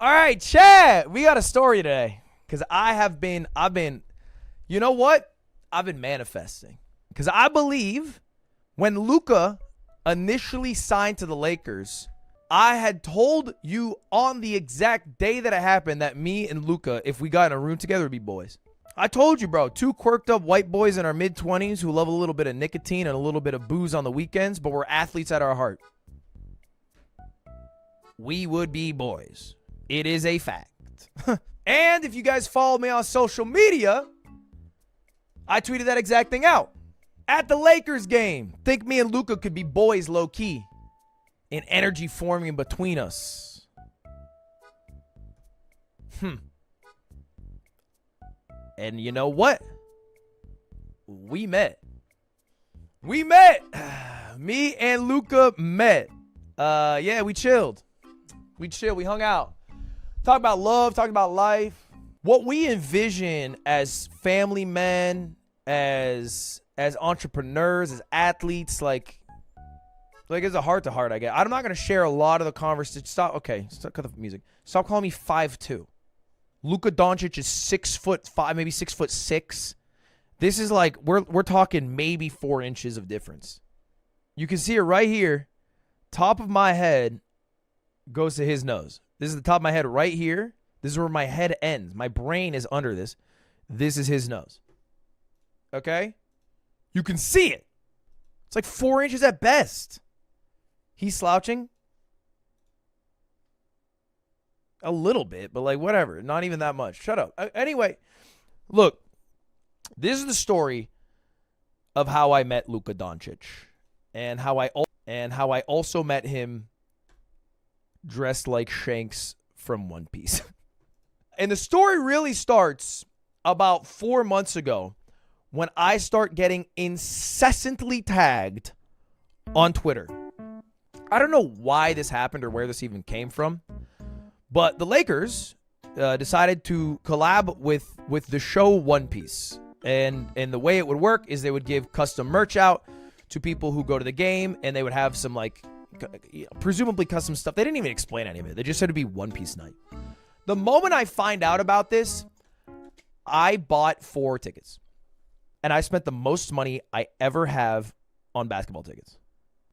All right, Chad, we got a story today because I've been, you know what? I've been manifesting because I believe when Luka initially signed to the Lakers, I had told you on the exact day that it happened that me and Luka, if we got in a room together, would be boys. I told you, bro, two quirked up white boys in our mid-20s who love a little bit of nicotine and a little bit of booze on the weekends, but we're athletes at our heart. We would be boys. It is a fact. And if you guys follow me on social media, I tweeted that exact thing out. At the Lakers game, think me and Luka could be boys low-key. And energy forming between us. And you know what? We met. We met. Me and Luka met. Yeah, we chilled. We hung out. Talked about love, talked about life. What we envision as family men, as entrepreneurs, as athletes, like it's a heart-to-heart, I guess. I'm not going to share a lot of the conversation. Stop, cut the music. Stop calling me 5'2". Luka Doncic is 6'5", maybe 6'6". This is like, we're talking maybe 4 inches of difference. You can see it right here. Top of my head goes to his nose. This is the top of my head right here. This is where my head ends. My brain is under this. This is his nose. Okay? You can see it. It's like 4 inches at best. He's slouching a little bit, but like whatever. Not even that much. Shut up. Anyway, look. This is the story of how I met Luka Doncic and how I also met him dressed like Shanks from One Piece. And the story really starts about 4 months ago when I start getting incessantly tagged on Twitter. I don't know why this happened or where this even came from, but the Lakers decided to collab with the show One Piece. And the way it would work is they would give custom merch out to people who go to the game, and they would have some, like, presumably custom stuff. They didn't even explain any of it. They just said it'd be One Piece night. The moment I find out about this, I bought 4 tickets. And I spent the most money I ever have on basketball tickets.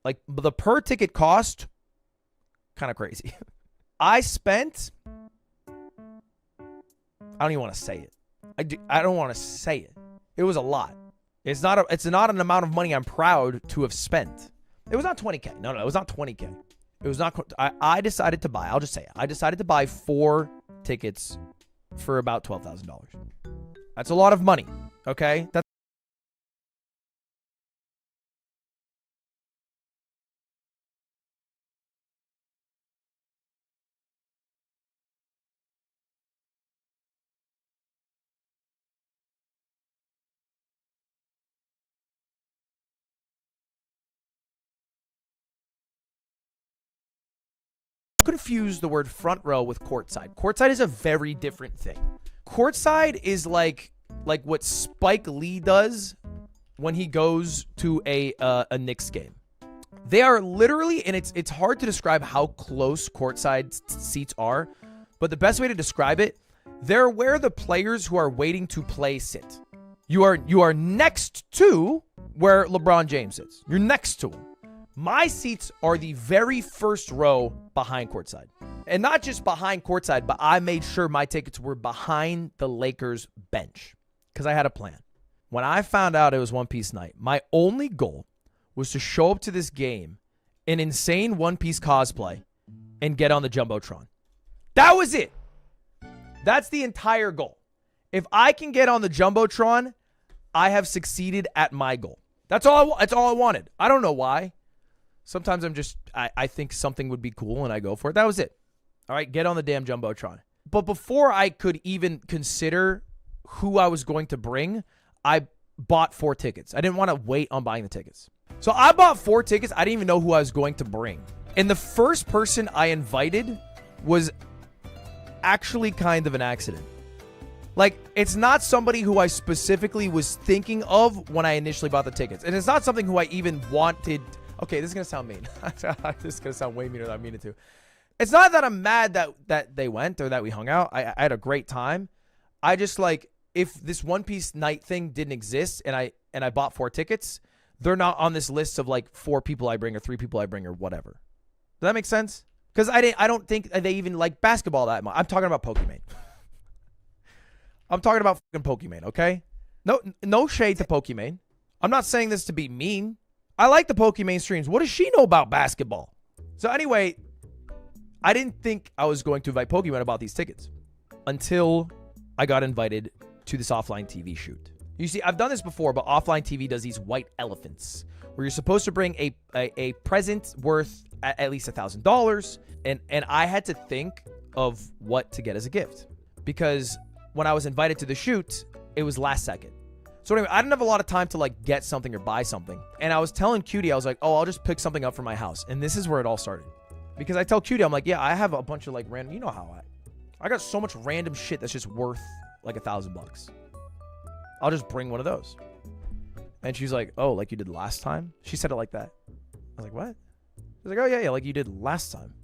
Like, the per ticket cost, kind of crazy. I spent, I don't even want to say it. I don't want to say it. It was a lot. It's not an amount of money I'm proud to have spent. It was not 20K. No, it was not 20K. It was not. I decided to buy. I'll just say it. I decided to buy 4 tickets for about $12,000. That's a lot of money. Okay. Confuse the word front row with courtside. Courtside is a very different thing. Courtside is like what Spike Lee does when he goes to a Knicks game. They are literally, and it's hard to describe how close courtside seats are, but the best way to describe it, they're where the players who are waiting to play sit. You are next to where LeBron James sits. You're next to him. My seats are the very first row behind courtside. And not just behind courtside, but I made sure my tickets were behind the Lakers bench because I had a plan. When I found out it was One Piece night, my only goal was to show up to this game in insane One Piece cosplay and get on the Jumbotron. That was it. That's the entire goal. If I can get on the Jumbotron, I have succeeded at my goal. That's all I wanted. I don't know why. Sometimes I think something would be cool and I go for it. That was it. All right, get on the damn Jumbotron. But before I could even consider who I was going to bring, I bought 4 tickets. I didn't want to wait on buying the tickets. So I bought 4 tickets. I didn't even know who I was going to bring. And the first person I invited was actually kind of an accident. Like, it's not somebody who I specifically was thinking of when I initially bought the tickets. And it's not something who I even wanted. Okay, this is going to sound mean. This is going to sound way meaner than I mean it to. It's not that I'm mad that they went or that we hung out. I had a great time. I just like, if this One Piece night thing didn't exist and I bought 4 tickets, they're not on this list of like 4 people I bring or 3 people I bring or whatever. Does that make sense? Because I don't think they even like basketball that much. I'm talking about Pokemon. I'm talking about fucking Pokemon, okay? No shade to Pokemon. I'm not saying this to be mean. I like the Pokemon streams. What does she know about basketball? So anyway, I didn't think I was going to invite Pokemon about these tickets until I got invited to this offline TV shoot. You see, I've done this before, but offline TV does these white elephants where you're supposed to bring a present worth at least $1,000. And I had to think of what to get as a gift because when I was invited to the shoot, it was last second. So anyway, I didn't have a lot of time to like get something or buy something. And I was telling Cutie, I was like, oh, I'll just pick something up from my house. And this is where it all started. Because I tell Cutie, I'm like, yeah, I have a bunch of like random, you know how I got so much random shit that's just worth like $1,000. I'll just bring one of those. And she's like, oh, like you did last time? She said it like that. I was like, what? She's like, oh, yeah, like you did last time.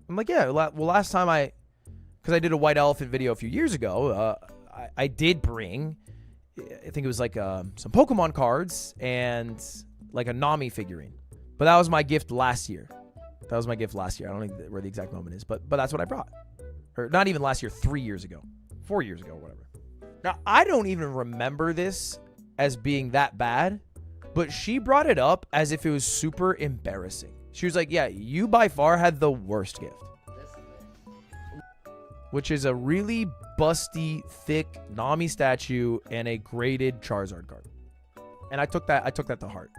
I'm like, yeah, well, last time because I did a white elephant video a few years ago, I did bring, I think it was like some Pokemon cards and like a Nami figurine. But that was my gift last year. I don't know where the exact moment is, but that's what I brought. Or not even last year, 3 years ago. 4 years ago, whatever. Now, I don't even remember this as being that bad, but she brought it up as if it was super embarrassing. She was like, yeah, you by far had the worst gift. Which is a really busty, thick Nami statue and a graded Charizard card. And I took that to heart.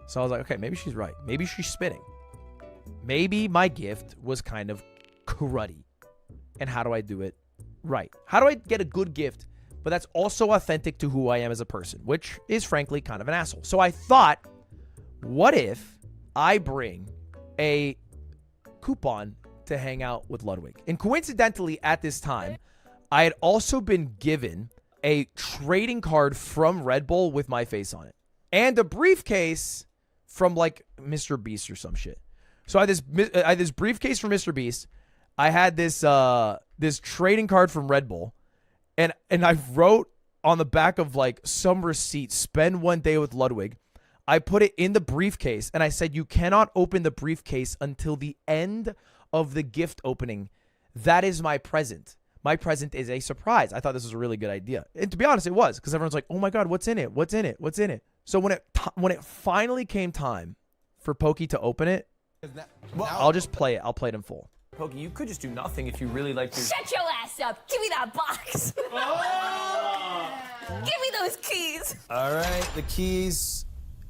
So I was like, okay, maybe she's right. Maybe she's spitting. Maybe my gift was kind of cruddy. And how do I do it right? How do I get a good gift, but that's also authentic to who I am as a person, which is frankly kind of an asshole. So I thought, what if I bring a coupon to hang out with Ludwig? And coincidentally, at this time, I had also been given a trading card from Red Bull with my face on it and a briefcase from like Mr. Beast or some shit. So I had this briefcase from Mr. Beast. I had this this trading card from Red Bull, and I wrote on the back of like some receipt, spend one day with Ludwig. I put it in the briefcase, and I said, you cannot open the briefcase until the end of the gift opening. That is my present. My present is a surprise. I thought this was a really good idea. And to be honest, it was, because everyone's like, oh my God, what's in it? What's in it? What's in it? So when it finally came time for Pokey to open it, I'll just play it. I'll play it in full. Pokey, you could just do nothing if you really like to. Shut your ass up! Give me that box! Oh! Give me those keys! All right, the keys.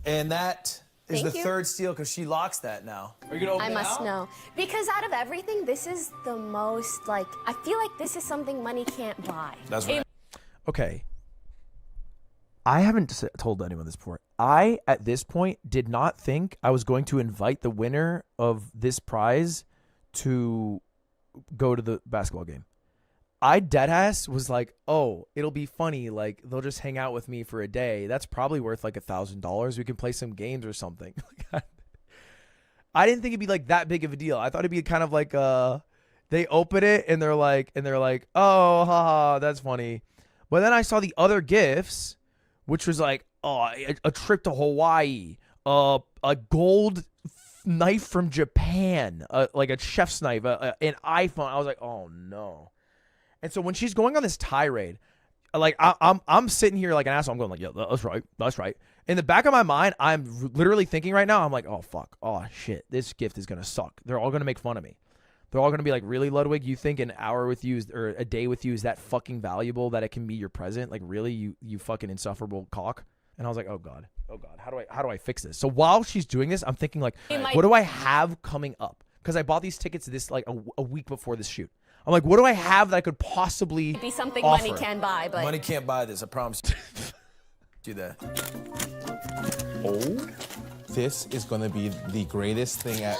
And that is Thank the you. third seal because she locks that now. Are you gonna open I it must now? know. Because out of everything, this is the most, like, I feel like this is something money can't buy. That's right. Okay. I haven't told anyone this before. I, at this point, did not think I was going to invite the winner of this prize to go to the basketball game. I deadass was like, oh, it'll be funny. Like, they'll just hang out with me for a day. That's probably worth like $1,000. We can play some games or something. I didn't think it'd be like that big of a deal. I thought it'd be kind of like, they open it and they're like, oh, haha, that's funny. But then I saw the other gifts, which was like, oh, a trip to Hawaii, a gold knife from Japan, like a chef's knife, an iPhone. I was like, oh no. And so when she's going on this tirade, like I'm sitting here like an asshole. I'm going like, yeah, that's right. In the back of my mind, I'm literally thinking right now, I'm like, oh fuck, oh shit, this gift is gonna suck. They're all gonna make fun of me. They're all gonna be like, really, Ludwig? You think an hour with you or a day with you is that fucking valuable that it can be your present? Like, really, you fucking insufferable cock? And I was like, oh god, how do I fix this? So while she's doing this, I'm thinking like, what do I have coming up? Because I bought these tickets this like a week before this shoot. I'm like, what do I have that I could possibly Be something offer? money can buy, but Money can't buy this, I promise you. Do that. Oh, this is gonna be the greatest thing at.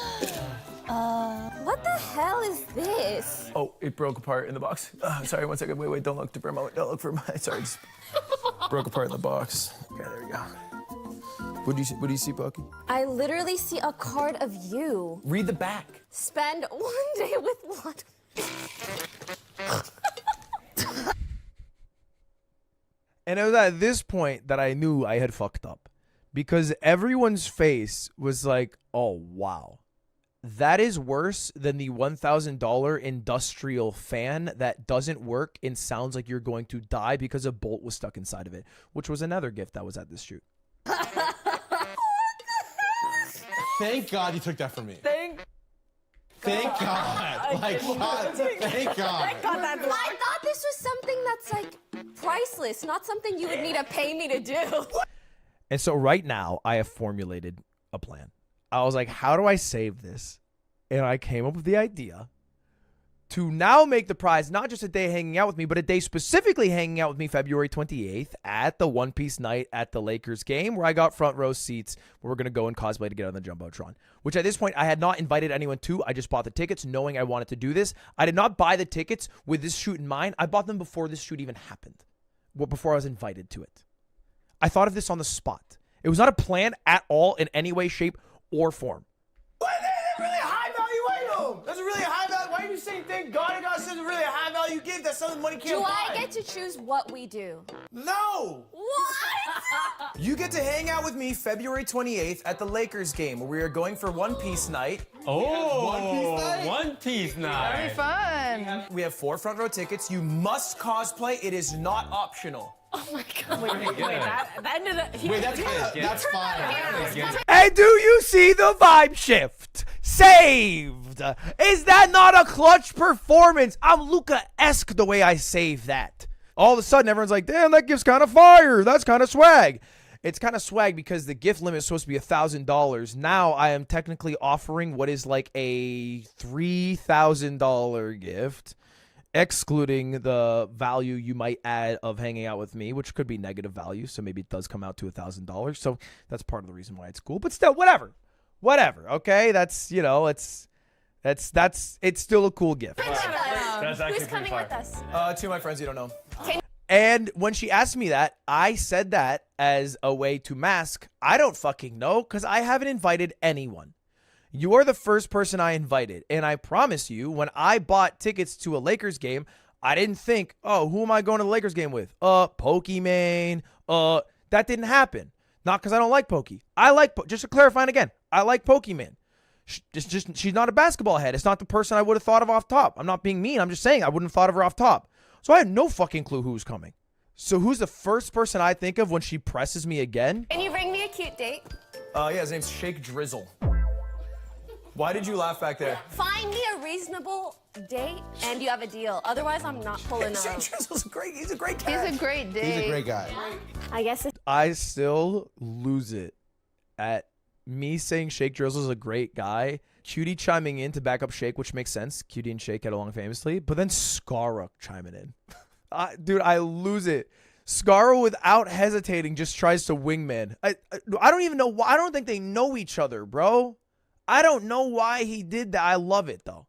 what the hell is this? Oh, it broke apart in the box. Sorry, 1 second. Wait, don't look for a moment. Don't look for a moment. Sorry, just broke apart in the box. Okay, there we go. What do you see, Pokey? I literally see a card of you. Read the back. Spend one day with Ludwig. And it was at this point that I knew I had fucked up, because everyone's face was like, oh, wow. That is worse than the $1,000 industrial fan that doesn't work and sounds like you're going to die because a bolt was stuck inside of it, which was another gift that was at this shoot. Thank God you took that from me. Thank God. Like, God, thank God. God that's I thought this was something that's like priceless, not something you would need to pay me to do. And so right now I have formulated a plan. I was like, how do I save this? And I came up with the idea to now make the prize not just a day hanging out with me, but a day specifically hanging out with me February 28th at the One Piece night at the Lakers game, where I got front row seats where we're going to go and cosplay to get on the Jumbotron, which at this point I had not invited anyone to. I just bought the tickets knowing I wanted to do this. I did not buy the tickets with this shoot in mind. I bought them before this shoot even happened, before I was invited to it. I thought of this on the spot. It was not a plan at all in any way, shape, or form. But that's really a high value item. That's a really high value. Why are you saying thank God? God says it's really a high value gift. That's something money can't Do buy. I get to choose what we do? No. What? You get to hang out with me February 28th at the Lakers game, where we are going for One Piece night. Oh, One Piece night? fun. We have 4 front row tickets. You must cosplay. It is not optional. Oh my God. Wait, that ended up. Wait, that's fine. And do you see the vibe shift? Saved. Is that not a clutch performance? I'm Luka-esque the way I save that. All of a sudden, everyone's like, damn, that gift's kind of fire. That's kind of swag. It's kind of swag because the gift limit is supposed to be $1,000. Now I am technically offering what is like a $3,000 gift, excluding the value you might add of hanging out with me, which could be negative value. So maybe it does come out to $1,000. So that's part of the reason why it's cool. But still, whatever. Okay, that's, you know, it's still a cool gift. That's actually Who's coming with us? 2 of my friends you don't know. And when she asked me that, I said that as a way to mask, I don't fucking know, because I haven't invited anyone. You're the first person I invited. And I promise you, when I bought tickets to a Lakers game, I didn't think, oh, who am I going to the Lakers game with? Pokimane. That didn't happen. Not because I don't like Pokey. I like, just to clarify again, I like Pokimane. She's not a basketball head. It's not the person I would have thought of off top. I'm not being mean. I'm just saying I wouldn't have thought of her off top. So I had no fucking clue who was coming. So who's the first person I think of when she presses me again? Can you bring me a cute date? Yeah, his name's Shake Drizzle. Why did you laugh back there? Find me a reasonable date and you have a deal. Otherwise, I'm not pulling Shake up. Drizzle's great. He's a great He's cat. a great date. He's a great guy. I guess it's I still lose it at me saying Shake Drizzle is a great guy. Cutie chiming in to back up Shake, which makes sense. Cutie and Shake get along famously. But then Scara chiming in. Dude, I lose it. Scara, without hesitating, just tries to wingman. I don't even know why. I don't think they know each other, bro. I don't know why he did that. I love it, though.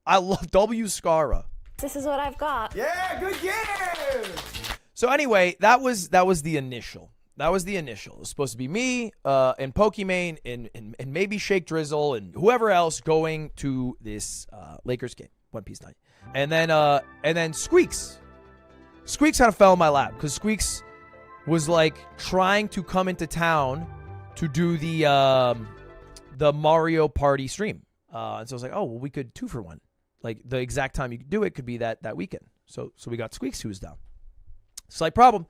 I love W. Scara. this is what I've got. Yeah, good gift. So anyway, that was the initial. That was the initial. It was supposed to be me and Pokimane and maybe Shake Drizzle and whoever else going to this Lakers game, One Piece night. And then Squeaks. Squeaks kind of fell in my lap because Squeaks was like trying to come into town to do the Mario Party stream. And so I was like, oh, well, we could 2 for 1. Like the exact time you could do it could be that weekend. So we got Squeaks who was down. Slight problem.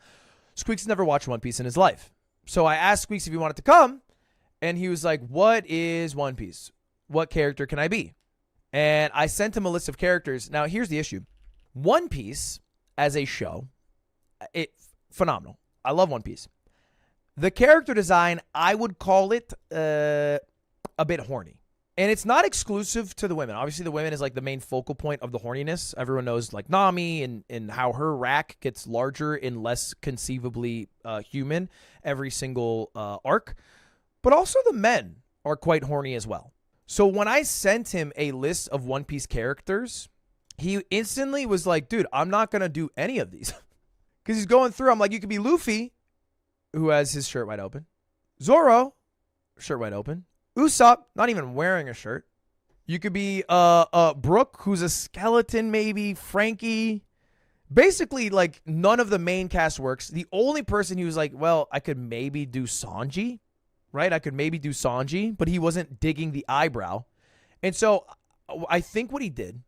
Squeaks has never watched One Piece in his life. So I asked Squeaks if he wanted to come, and he was like, what is One Piece? What character can I be? And I sent him a list of characters. Now, here's the issue. One Piece, as a show, phenomenal. I love One Piece. The character design, I would call it a bit horny. And it's not exclusive to the women. Obviously, the women is like the main focal point of the horniness. Everyone knows like Nami and how her rack gets larger and less conceivably human every single arc. But also the men are quite horny as well. So when I sent him a list of One Piece characters, he instantly was like, dude, I'm not going to do any of these. Because he's going through, I'm like, you could be Luffy, who has his shirt wide open. Zoro, shirt wide open. Usopp, not even wearing a shirt. You could be Brooke, who's a skeleton maybe. Frankie. Basically, like, none of the main cast works. The only person he was like, well, I could maybe do Sanji, right? I could maybe do Sanji, but he wasn't digging the eyebrow. And so I think what he did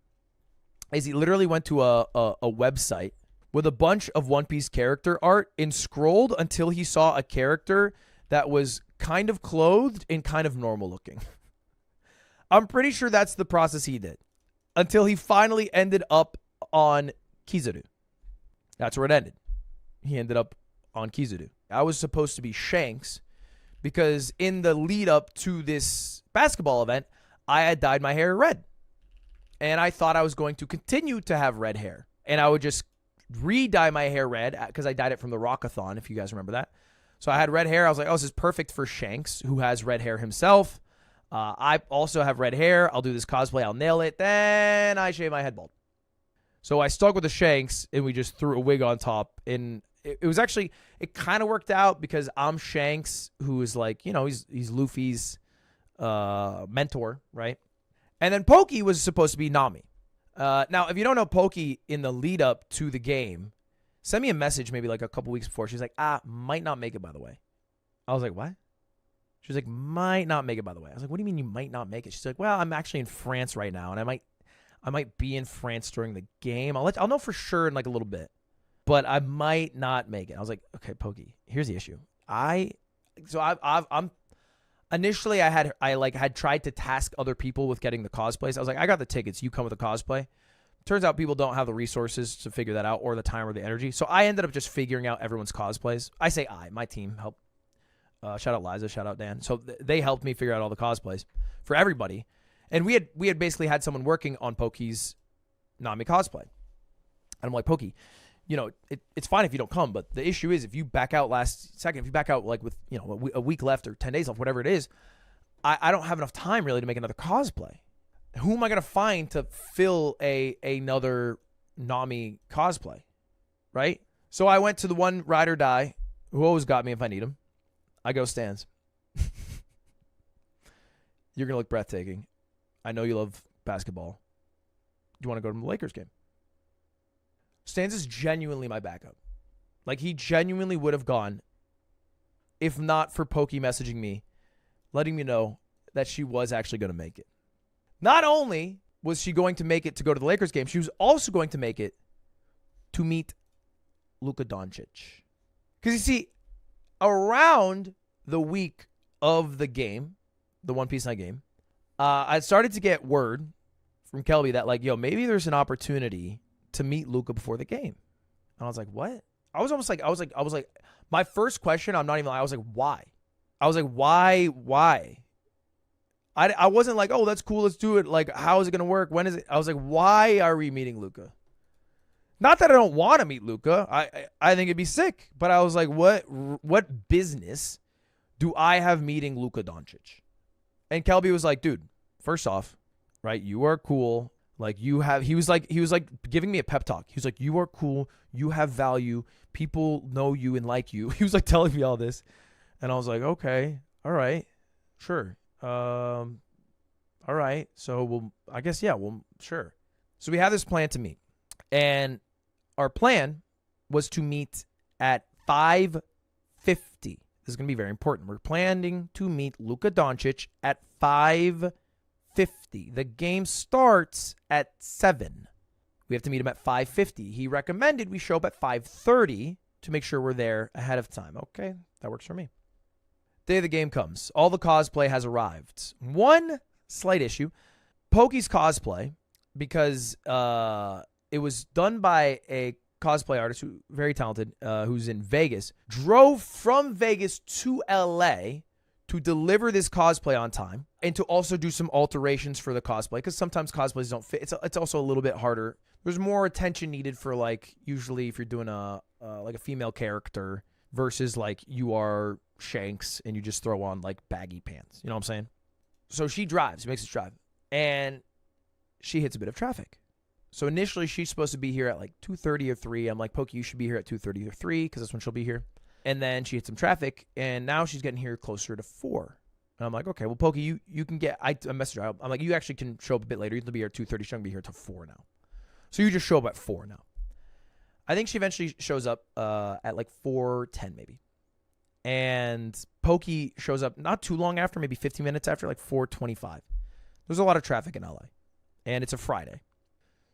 is he literally went to a website with a bunch of One Piece character art and scrolled until he saw a character that was kind of clothed and kind of normal looking. I'm pretty sure that's the process he did until he finally ended up on Kizaru. That's where it ended. He ended up on Kizaru. I was supposed to be Shanks because in the lead up to this basketball event, I had dyed my hair red. And I thought I was going to continue to have red hair. And I would just re-dye my hair red because I dyed it from the Rockathon, if you guys remember that. So I had red hair. I was like, oh, this is perfect for Shanks, who has red hair himself. I also have red hair. I'll do this cosplay. I'll nail it. Then I shave my head bald. So I stuck with the Shanks, and we just threw a wig on top. And it was actually, it kind of worked out because I'm Shanks, who is like, you know, he's Luffy's mentor, right? And then Pokey was supposed to be Nami. Now, if you don't know Pokey in the lead up to the game, send me a message maybe like a couple weeks before. She's like, might not make it, by the way. I was like, what? She was like, might not make it, by the way. I was like, what do you mean you might not make it? She's like, well, I'm actually in France right now, and I might be in France during the game. I'll know for sure in like a little bit, but I might not make it. I was like, okay, Pokey, here's the issue. I'm initially I had tried to task other people with getting the cosplays. I was like, I got the tickets. You come with a cosplay. Turns out people don't have the resources to figure that out or the time or the energy. So I ended up just figuring out everyone's cosplays. I say my team helped. Shout out Liza, shout out Dan. So they helped me figure out all the cosplays for everybody. And we had basically had someone working on Pokey's Nami cosplay. And I'm like, Pokey, you know, it's fine if you don't come, but the issue is if you back out last second, if you back out like with, you know, a week left or 10 days left, whatever it is, I don't have enough time really to make another cosplay. Who am I going to find to fill another Nami cosplay, right? So I went to the one ride or die who always got me if I need him. I go Stans. You're going to look breathtaking. I know you love basketball. Do you want to go to the Lakers game? Stans is genuinely my backup. Like, he genuinely would have gone if not for Pokey messaging me, letting me know that she was actually going to make it. Not only was she going to make it to go to the Lakers game, she was also going to make it to meet Luka Doncic. Because you see, around the week of the game, the One Piece Night game, I started to get word from Kelby that, like, yo, maybe there's an opportunity to meet Luka before the game. And I was like, what? I was like, my first question, I'm not even lying, I was like, why? I was like, why? I wasn't like, oh, that's cool, let's do it. Like, how is it going to work? When is it? I was like, why are we meeting Luka? Not that I don't want to meet Luka. I think it'd be sick. But I was like, what business do I have meeting Luka Doncic? And Kelby was like, dude, first off, right, you are cool. Like, he was like giving me a pep talk. He was like, you are cool. You have value. People know you and like you. He was like telling me all this. And I was like, okay, all right, sure. All right. So I guess, yeah, sure. So we have this plan to meet. And our plan was to meet at 5:50. This is going to be very important. We're planning to meet Luka Doncic at 5:50. The game starts at 7. We have to meet him at 5:50. He recommended we show up at 5:30 to make sure we're there ahead of time. Okay, that works for me. Day of the game comes. All the cosplay has arrived. One slight issue. Pokey's cosplay, because it was done by a cosplay artist who very talented, who's in Vegas, drove from Vegas to LA to deliver this cosplay on time and to also do some alterations for the cosplay, because sometimes cosplays don't fit. It's also a little bit harder. There's more attention needed for, like, usually if you're doing like a female character versus like you are Shanks and you just throw on like baggy pants. You know what I'm saying? So she drives, makes us drive, and she hits a bit of traffic. So initially she's supposed to be here at like 2:30 or 3. I'm like, Pokey, you should be here at 2:30 or 3 because that's when she'll be here. And then she hit some traffic, and now she's getting here closer to 4. And I'm like, okay, well, Pokey, you can get, I messaged her. I'm like, you actually can show up a bit later. You have to be here at 2:30. She's going to be here till 4 now. So you just show up at 4 now. I think she eventually shows up at like 4:10 maybe. And Pokey shows up not too long after, maybe 15 minutes after, like 4:25. There's a lot of traffic in LA, and it's a Friday.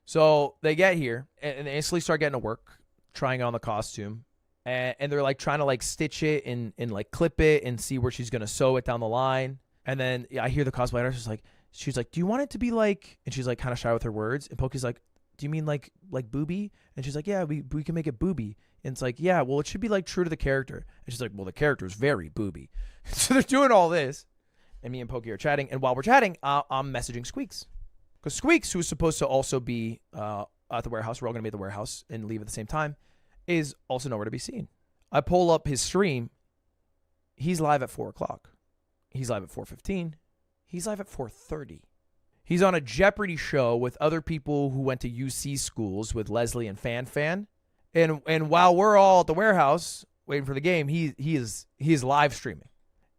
So they get here, and they instantly start getting to work, trying on the costume. And they're like trying to like stitch it and like clip it and see where she's going to sew it down the line. And then I hear the cosplay artist she's like, do you want it to be like, and she's like kind of shy with her words. And Pokey's like, do you mean like booby? And she's like, yeah, we can make it booby. And it's like, yeah, well, it should be like true to the character. And she's like, well, the character is very booby. So they're doing all this. And me and Pokey are chatting. And while we're chatting, I'm messaging Squeaks. Because Squeaks, who's supposed to also be at the warehouse, we're all going to be at the warehouse and leave at the same time, is also nowhere to be seen. I pull up his stream. He's live at 4 o'clock. He's live at 4:15. He's live at 4:30. He's on a Jeopardy show with other people who went to UC schools with Leslie and Fan. And while we're all at the warehouse waiting for the game, he is live streaming.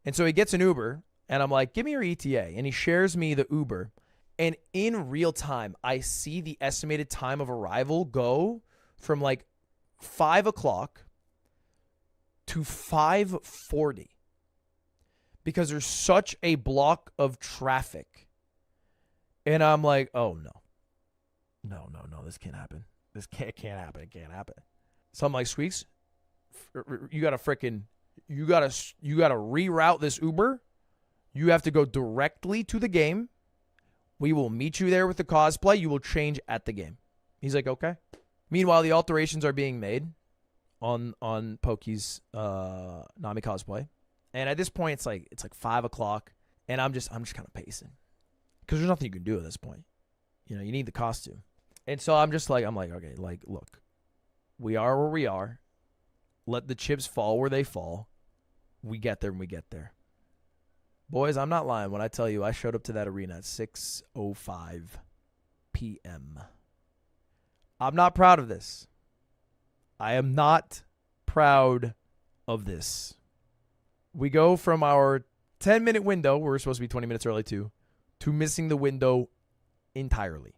And so he gets an Uber, and I'm like, give me your ETA. And he shares me the Uber. And in real time, I see the estimated time of arrival go from like 5 o'clock to 5:40 because there's such a block of traffic. And I'm like, oh no, this can't happen. This can't happen. It can't happen. So I'm like, Squeaks, you gotta reroute this Uber. You have to go directly to the game. We will meet you there with the cosplay. You will change at the game. He's like, okay. Meanwhile, the alterations are being made on Pokey's Nami cosplay. And at this point, it's like 5 o'clock, and I'm just kind of pacing. Because there's nothing you can do at this point. You know, you need the costume. And so I'm like, okay, like, look. We are where we are. Let the chips fall where they fall. We get there when we get there. Boys, I'm not lying when I tell you I showed up to that arena at 6:05 p.m. I'm not proud of this. I am not proud of this. We go from our 10-minute window, where we're supposed to be 20 minutes early to missing the window entirely.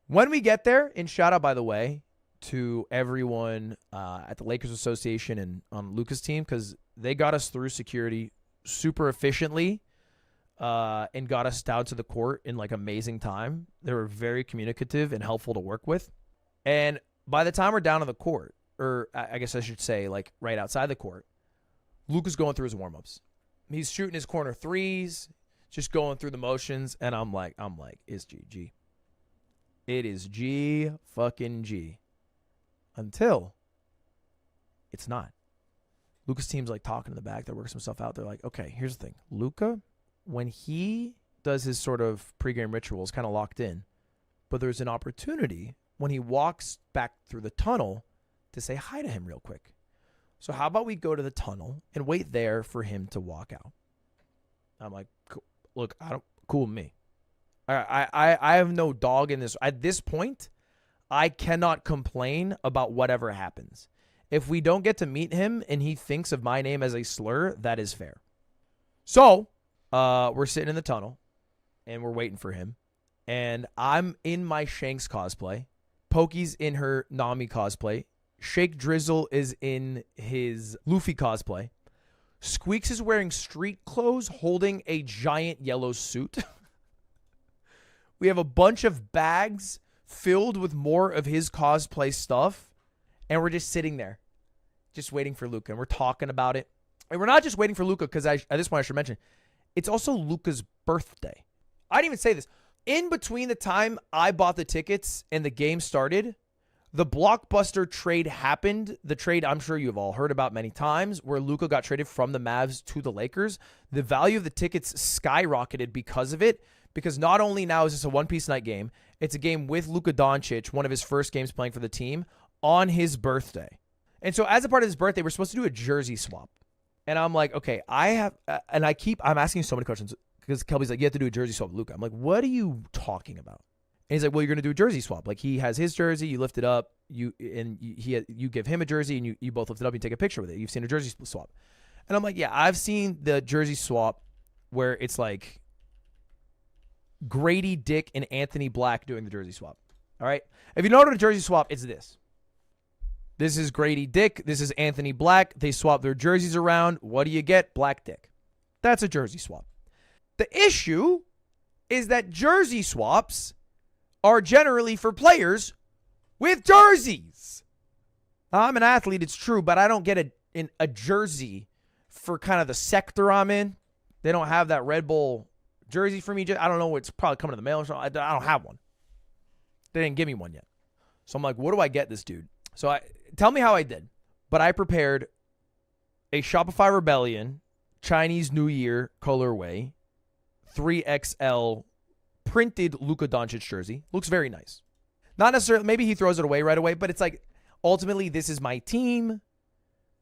When we get there, and shout out, by the way, to everyone at the Lakers Association and on Luka's team, because they got us through security super efficiently and got us down to the court in like amazing time. They were very communicative and helpful to work with. And by the time we're down on the court, or I guess I should say like right outside the court, Luka's going through his warm-ups. He's shooting his corner threes, just going through the motions, and I'm like, it's GG. It is G fucking G. Until it's not. Luka's team's like talking in the back. They're working some stuff out. They're like, okay, here's the thing. Luka, when he does his sort of pregame rituals, kind of locked in, but there's an opportunity when he walks back through the tunnel to say hi to him real quick. So how about we go to the tunnel and wait there for him to walk out? I'm like, look, cool with me. I have no dog in this. At this point, I cannot complain about whatever happens. If we don't get to meet him and he thinks of my name as a slur, that is fair. So we're sitting in the tunnel and we're waiting for him. And I'm in my Shanks cosplay. Pokey's in her Nami cosplay. Shake Drizzle is in his Luffy cosplay. Squeaks is wearing street clothes holding a giant yellow suit. We have a bunch of bags filled with more of his cosplay stuff. And we're just sitting there, just waiting for Luka. And we're talking about it. And we're not just waiting for Luka because at this point I should mention, it's also Luka's birthday. I didn't even say this. In between the time I bought the tickets and the game started, the blockbuster trade happened. The trade I'm sure you've all heard about many times, where Luka got traded from the Mavs to the Lakers. The value of the tickets skyrocketed because of it. Because not only now is this a one-piece night game, it's a game with Luka Doncic, one of his first games playing for the team, on his birthday. And so as a part of his birthday, we're supposed to do a jersey swap. And I'm like, okay, I'm asking so many questions because Kelby's like, you have to do a jersey swap with Luka. I'm like, what are you talking about? And he's like, well, you're going to do a jersey swap. Like, he has his jersey, you lift it up, you give him a jersey and you both lift it up and you take a picture with it. You've seen a jersey swap. And I'm like, yeah, I've seen the jersey swap where it's like Grady Dick and Anthony Black doing the jersey swap. All right. If you know what a jersey swap, it's this. This is Grady Dick. This is Anthony Black. They swap their jerseys around. What do you get? Black Dick. That's a jersey swap. The issue is that jersey swaps are generally for players with jerseys. I'm an athlete, it's true, but I don't get a jersey for kind of the sector I'm in. They don't have that Red Bull jersey for me. I don't know. It's probably coming in the mail or something. I don't have one. They didn't give me one yet. So I'm like, what do I get this dude? So tell me how I did. But I prepared a Shopify Rebellion Chinese New Year colorway 3XL printed Luka Doncic jersey. Looks very nice. Not necessarily, maybe he throws it away right away, but it's like, ultimately, this is my team.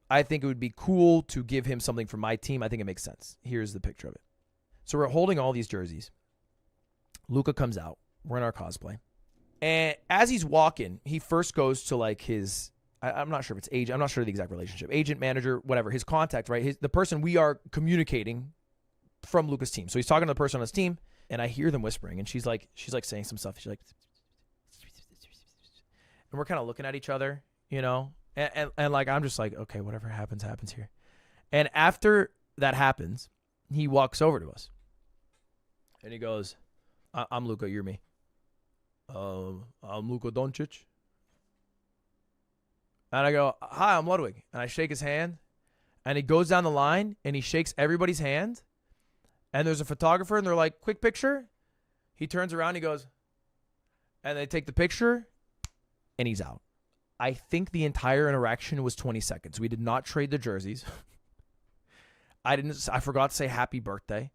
I think it would be cool to give him something from my team. I think it makes sense. Here's the picture of it. So we're holding all these jerseys. Luka comes out. We're in our cosplay. And as he's walking, he first goes to like his, I'm not sure if it's agent. I'm not sure the exact relationship. Agent, manager, whatever. His contact, right? The person we are communicating from Luka's team. So he's talking to the person on his team, and I hear them whispering, and she's like saying some stuff. She's like, and we're kind of looking at each other, you know, and like, I'm just like, okay, whatever happens here. And after that happens, he walks over to us and he goes, I'm Luka, you're me. I'm Luka Doncic. And I go, hi, I'm Ludwig. And I shake his hand, and he goes down the line and he shakes everybody's hand. And there's a photographer and they're like, quick picture. He turns around, he goes, and they take the picture. And he's out. I think the entire interaction was 20 seconds. We did not trade the jerseys. I forgot to say happy birthday.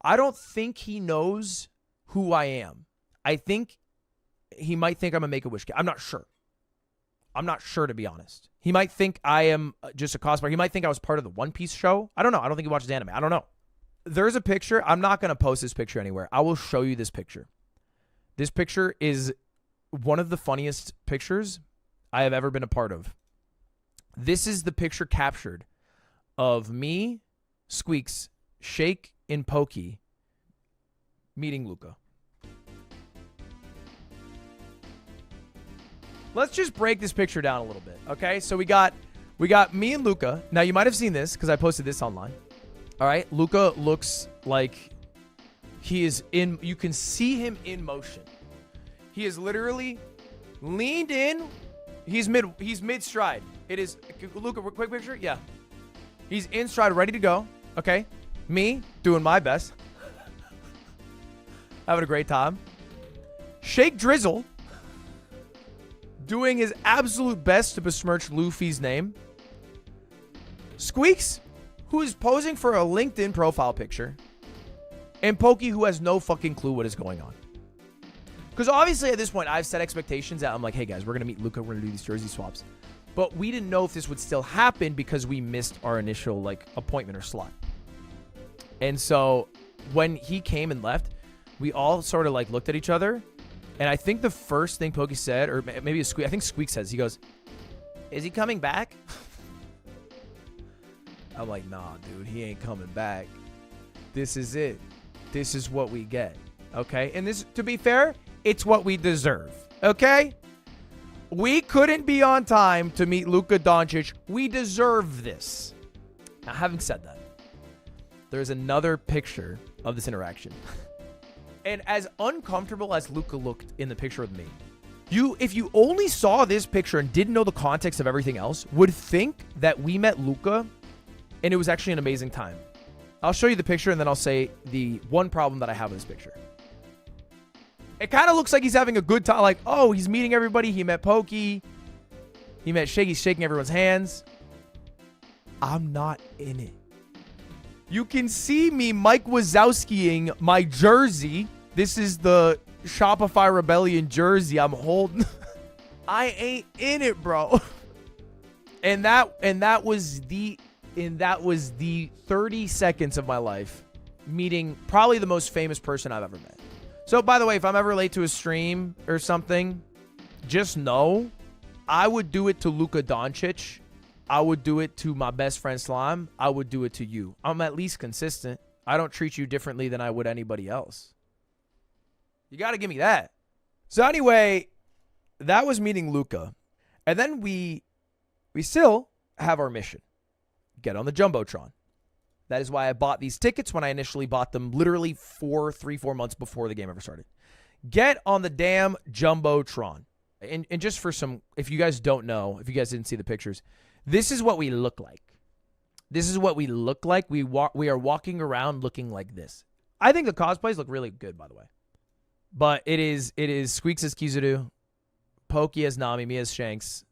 I don't think he knows who I am. I think he might think I'm a Make-A-Wish kid. I'm not sure. To be honest. He might think I am just a cosplayer. He might think I was part of the One Piece show. I don't know. I don't think he watches anime. I don't know. There's a picture. I'm not going to post this picture anywhere. I will show you this picture. This picture is one of the funniest pictures I have ever been a part of. This is the picture captured of me, Squeaks, Shake, and Pokey meeting Luka. Let's just break this picture down a little bit, okay? So we got me and Luka. Now you might have seen this because I posted this online. All right, Luka looks like he is in. You can see him in motion. He is literally leaned in. He's mid stride. It is Luka. Quick picture. Yeah, he's in stride, ready to go. Okay, me doing my best, having a great time. Shake Drizzle doing his absolute best to besmirch Luffy's name. Squeaks, who is posing for a LinkedIn profile picture, and Pokey, who has no fucking clue what is going on. Because obviously at this point, I've set expectations that I'm like, hey guys, we're going to meet Luka. We're going to do these jersey swaps. But we didn't know if this would still happen because we missed our initial like appointment or slot. And so when he came and left, we all sort of like looked at each other. And I think the first thing Pokey said, or maybe Squeak, I think Squeak says, he goes, is he coming back? I'm like, nah, dude, he ain't coming back. This is it. This is what we get. Okay? And this, to be fair, it's what we deserve. Okay? We couldn't be on time to meet Luka Doncic. We deserve this. Now, having said that, there's another picture of this interaction. And as uncomfortable as Luka looked in the picture with me, if you only saw this picture and didn't know the context of everything else, would think that we met Luka and it was actually an amazing time. I'll show you the picture and then I'll say the one problem that I have with this picture. It kind of looks like he's having a good time. Like, oh, he's meeting everybody. He met Pokey. He met Shake. He's shaking everyone's hands. I'm not in it. You can see me Mike Wazowskiing my jersey. This is the Shopify Rebellion jersey I'm holding. I ain't in it, bro. And that was the 30 seconds of my life meeting probably the most famous person I've ever met. So, by the way, if I'm ever late to a stream or something, just know I would do it to Luka Doncic. I would do it to my best friend Slime. I would do it to you. I'm at least consistent. I don't treat you differently than I would anybody else. You got to give me that. So anyway, that was meeting Luka. And then we still have our mission. Get on the Jumbotron. That is why I bought these tickets when I initially bought them literally 4 months before the game ever started. Get on the damn Jumbotron. And just for some, if you guys don't know, if you guys didn't see the pictures, this is what we look like. This is what we look like. We are walking around looking like this. I think the cosplays look really good, by the way. But it is Squeaks as Kizaru, Pokey as Nami, me as Shanks,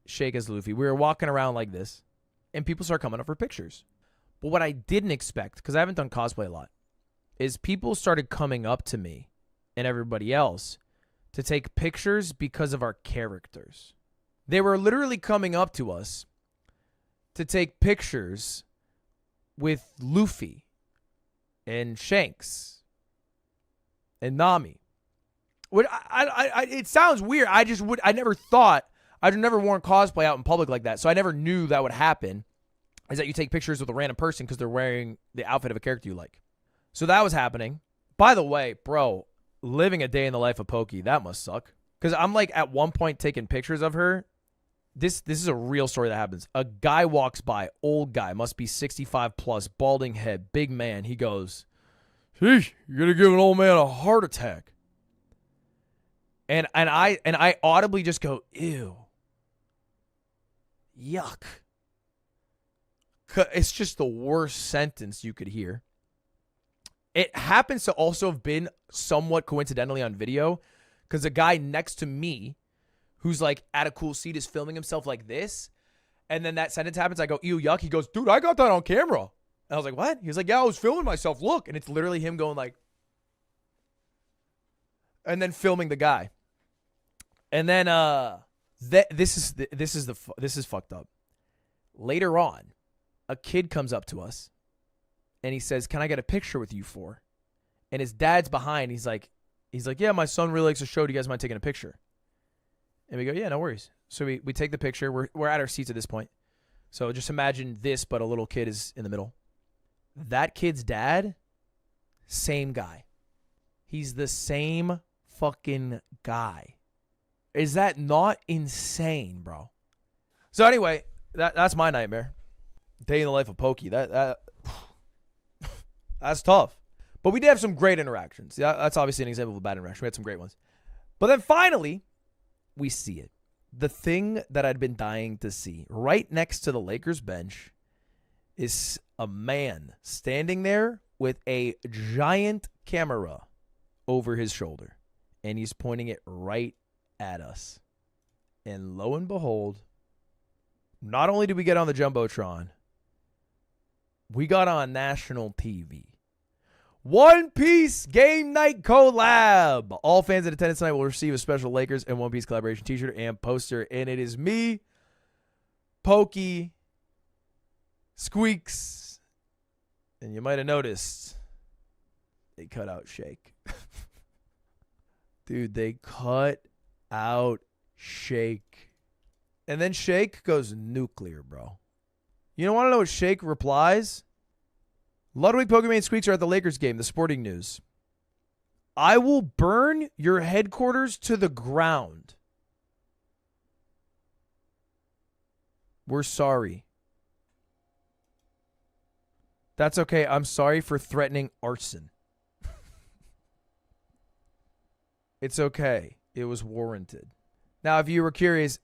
Shake as Luffy. We were walking around like this, and people start coming up for pictures. But what I didn't expect, because I haven't done cosplay a lot, is people started coming up to me and everybody else to take pictures because of our characters. They were literally coming up to us to take pictures with Luffy and Shanks and Nami. It sounds weird. I never thought, I've never worn cosplay out in public like that, so I never knew that would happen, is that you take pictures with a random person because they're wearing the outfit of a character you like. So that was happening. By the way, bro, living a day in the life of Pokey, that must suck. Because I'm like at one point taking pictures of her. This is a real story that happens. A guy walks by, old guy, must be 65 plus, balding head, big man. He goes, "Sheesh, you're gonna give an old man a heart attack." And I audibly just go, "Ew, yuck." It's just the worst sentence you could hear. It happens to also have been somewhat coincidentally on video, because a guy next to me who's like at a cool seat is filming himself like this. And then that sentence happens. I go, "Ew, yuck." He goes, "Dude, I got that on camera." And I was like, "What?" He was like, "Yeah, I was filming myself. Look." And it's literally him going like, and then filming the guy. And then this is fucked up. Later on, a kid comes up to us and he says, "Can I get a picture with you four?" And his dad's behind. He's like, "Yeah, my son really likes the show. Do you guys mind taking a picture?" And we go, "Yeah, no worries." So we take the picture. We're at our seats at this point. So just imagine this, but a little kid is in the middle. That kid's dad, same guy. He's the same fucking guy. Is that not insane, bro? So anyway, that's my nightmare. Day in the life of Pokey. That's tough. But we did have some great interactions. That's obviously an example of a bad interaction. We had some great ones. But then finally, we see it. The thing that I'd been dying to see. Right next to the Lakers bench is a man standing there with a giant camera over his shoulder. And he's pointing it right at us. And lo and behold, not only did we get on the Jumbotron, we got on national TV. One Piece Game Night Collab. All fans in attendance tonight will receive a special Lakers and One Piece collaboration t-shirt and poster. And it is me, Pokey, Squeaks, and you might have noticed they cut out Shake. Dude, they cut out Shake. And then Shake goes nuclear, bro. You don't want to know what Shake replies? Ludwig, Pokemon, and Squeaks are at the Lakers game. The Sporting News. "I will burn your headquarters to the ground. We're sorry." That's okay. I'm sorry for threatening arson. It's okay. It was warranted. Now, if you were curious,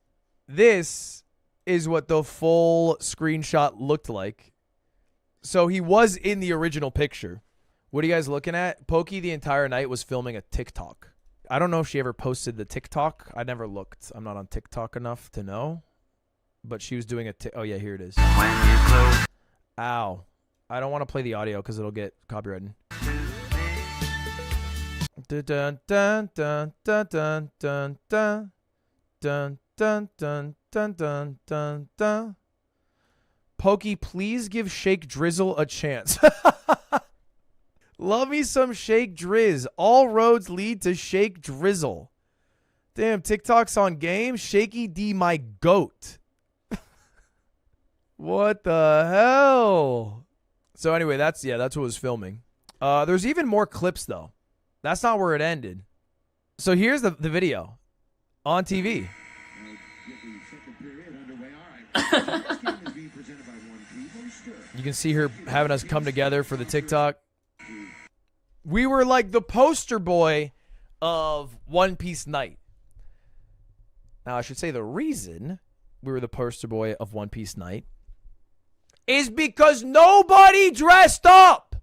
this is what the full screenshot looked like. So he was in the original picture. What are you guys looking at? Pokey the entire night was filming a TikTok. I don't know if she ever posted the TikTok. I never looked. I'm not on TikTok enough to know. But she was doing oh, yeah, here it is. Ow. I don't want to play the audio because it'll get copyrighted. Dun dun dun dun dun dun dun dun dun dun dun dun dun dun. Pokey, please give Shake Drizzle a chance. Love me some Shake Drizz. All roads lead to Shake Drizzle. Damn, TikTok's on game. Shaky D, my goat. What the hell? So anyway, that's what was filming. There's even more clips though. That's not where it ended. So here's the video on TV. You can see her having us come together for the TikTok. We were like the poster boy of One Piece Night. Now, I should say the reason we were the poster boy of One Piece Night is because nobody dressed up.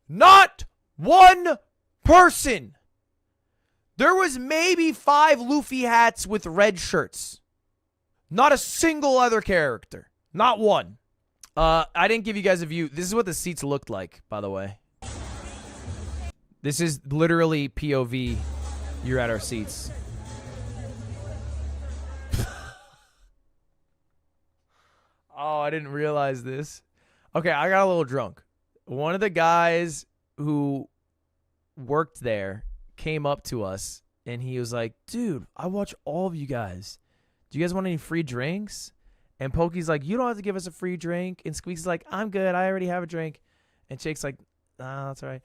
Not one person. There was maybe 5 Luffy hats with red shirts. Not a single other character. Not one. I didn't give you guys a view. This is what the seats looked like, by the way. This is literally POV. You're at our seats. Oh, I didn't realize this. Okay, I got a little drunk. One of the guys who worked there came up to us, and he was like, dude, I watch all of you guys. Do you guys want any free drinks? And Pokey's like, you don't have to give us a free drink. And Squeaky's like, I'm good. I already have a drink. And Shake's like, nah, that's all right.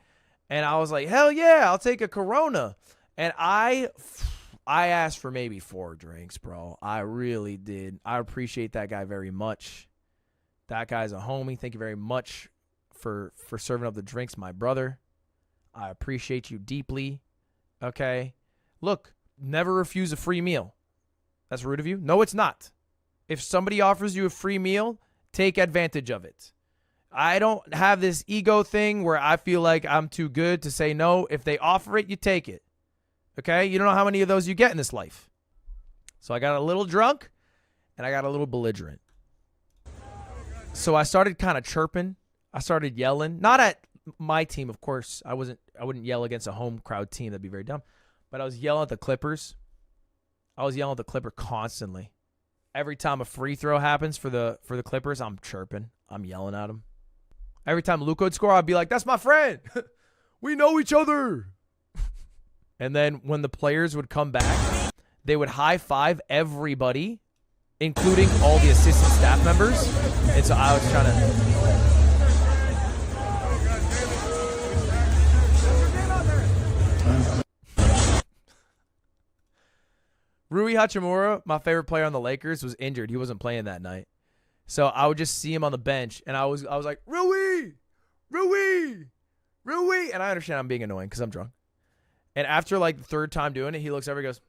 And I was like, hell yeah, I'll take a Corona. And I asked for maybe 4 drinks, bro. I really did. I appreciate that guy very much. That guy's a homie. Thank you very much for serving up the drinks, my brother. I appreciate you deeply. Okay? Look, never refuse a free meal. That's rude of you? No, it's not. If somebody offers you a free meal, take advantage of it. I don't have this ego thing where I feel like I'm too good to say no. If they offer it, you take it. Okay? You don't know how many of those you get in this life. So I got a little drunk, and I got a little belligerent. So I started kind of chirping. I started yelling. Not at my team, of course. I wouldn't yell against a home crowd team. That'd be very dumb. But I was yelling at the Clippers. I was yelling at the Clipper constantly. Every time a free throw happens for the Clippers, I'm chirping. I'm yelling at them. Every time Luka would score, I'd be like, that's my friend. We know each other. And then when the players would come back, they would high-five everybody, including all the assistant staff members. And so I was trying to... Rui Hachimura, my favorite player on the Lakers, was injured. He wasn't playing that night. So I would just see him on the bench, and I was like, Rui! Rui! Rui! And I understand I'm being annoying because I'm drunk. And after like the 3rd time doing it, he looks over and goes,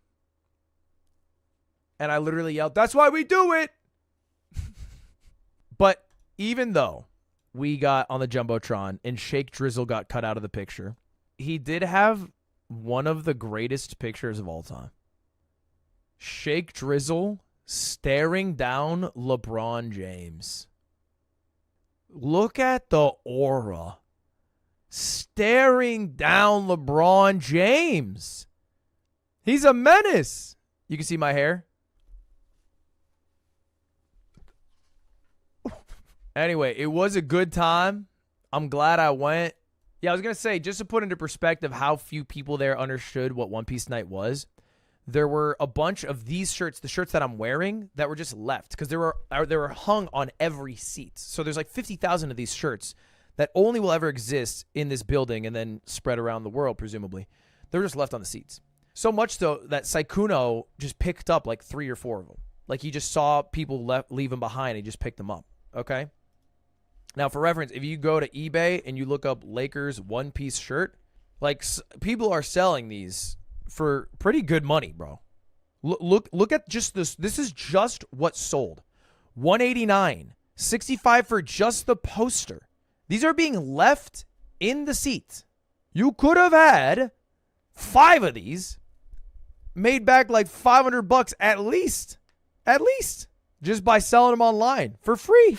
and I literally yelled, that's why we do it! But even though we got on the Jumbotron and Shake Drizzle got cut out of the picture, he did have one of the greatest pictures of all time. Shake Drizzle staring down LeBron James. Look at the aura. Staring down LeBron James. He's a menace. You can see my hair. Anyway, it was a good time. I'm glad I went. Yeah, I was going to say, just to put into perspective how few people there understood what One Piece Night was, there were a bunch of these shirts, the shirts that I'm wearing, that were just left because they were hung on every seat. So there's like 50,000 of these shirts that only will ever exist in this building and then spread around the world, presumably. They're just left on the seats. So much so that Saikuno just picked up like 3 or 4 of them. Like he just saw people leave them behind and he just picked them up. Okay? Now, for reference, if you go to eBay and you look up Lakers one-piece shirt, like people are selling these for pretty good money, bro. Look at just this. This is just what sold. $189, $65 for just the poster. These are being left in the seat. You could have had 5 of these, made back like $500 at least, just by selling them online for free.